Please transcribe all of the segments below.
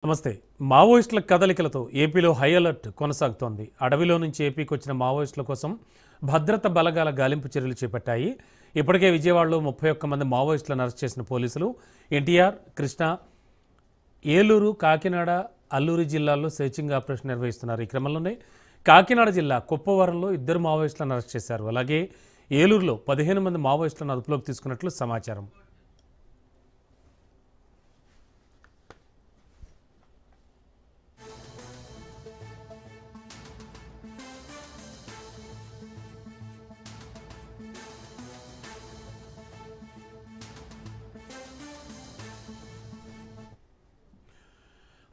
నమస్తే. మావోయిస్టుల కదలికలతో ఏపీలో హై అలర్ట్ కొనసాగుతోంది. అడవిలో నుంచి ఏపీకి వచ్చిన మావోయిస్టుల కోసం భద్రత బలగాల గాలింపు చర్యలు చేపట్టాయి. ఇప్పటికే విజయవాడలో 31 మంది మావోయిస్టులను అరెస్ట్ చేసిన పోలీసులు ఎన్టీఆర్, కృష్ణా, ఏలూరు, కాకినాడ, అల్లూరు జిల్లాల్లో సెర్చింగ్ ఆపరేషన్ నిర్వహిస్తున్నారు. ఈ క్రమంలోనే కాకినాడ జిల్లా కుప్పవరంలో 2 మావోయిస్టులను అరెస్ట్ చేశారు. అలాగే ఏలూరులో 15 మంది మావోయిస్టులను అదుపులోకి తీసుకున్నట్లు సమాచారం.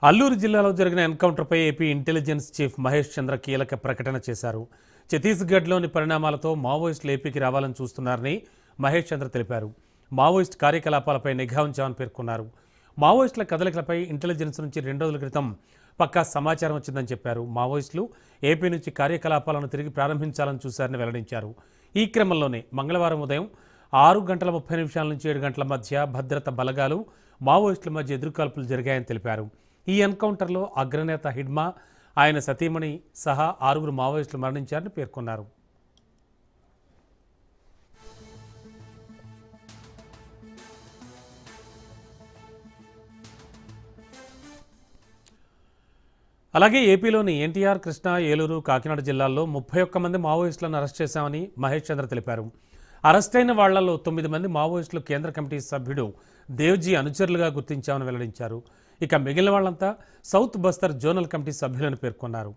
అల్లూరు జిల్లాలో జరిగిన ఎన్కౌంటర్పై ఏపీ ఇంటెలిజెన్స్ చీఫ్ మహేష్ చంద్ర కీలక ప్రకటన చేశారు. ఛత్తీస్గఢ్లోని పరిణామాలతో మావోయిస్టులు ఏపీకి రావాలని చూస్తున్నారని మహేష్ చంద్ర తెలిపారు. మావోయిస్ట్ కార్యకలాపాలపై నిఘా ఉంచామని పేర్కొన్నారు. మావోయిస్టుల కదలికలపై ఇంటెలిజెన్స్ నుంచి 2 రోజుల క్రితం పక్కా సమాచారం వచ్చిందని చెప్పారు. మావోయిస్టులు ఏపీ నుంచి కార్యకలాపాలను తిరిగి ప్రారంభించాలని చూశారని వెల్లడించారు. ఈ క్రమంలోనే మంగళవారం ఉదయం 6:30 నుంచి 7 గంటల మధ్య భద్రత బలగాలు మావోయిస్టుల మధ్య ఎదురుకాల్పులు జరిగాయని తెలిపారు. ఈ ఎన్కౌంటర్లో అగ్రనేత హిడ్మా, ఆయన సతీమణి సహా 6 మావోయిస్టులు మరణించారని పేర్కొన్నారు. అలాగే ఏపీలోని ఎన్టీఆర్, కృష్ణా, ఏలూరు, కాకినాడ జిల్లాల్లో 31 మంది మావోయిస్టులను అరెస్ట్ చేశామని మహేష్ చంద్ర తెలిపారు. అరెస్టైన వాళ్లలో 9 మంది మావోయిస్టులు కేంద్ర కమిటీ సభ్యుడు దేవ్జీ అనుచరులుగా గుర్తించామని వెల్లడించారు. ఇక మిగిలిన వాళ్లంతా సౌత్ బస్తర్ జోనల్ కమిటీ సభ్యులను పేర్కొన్నారు.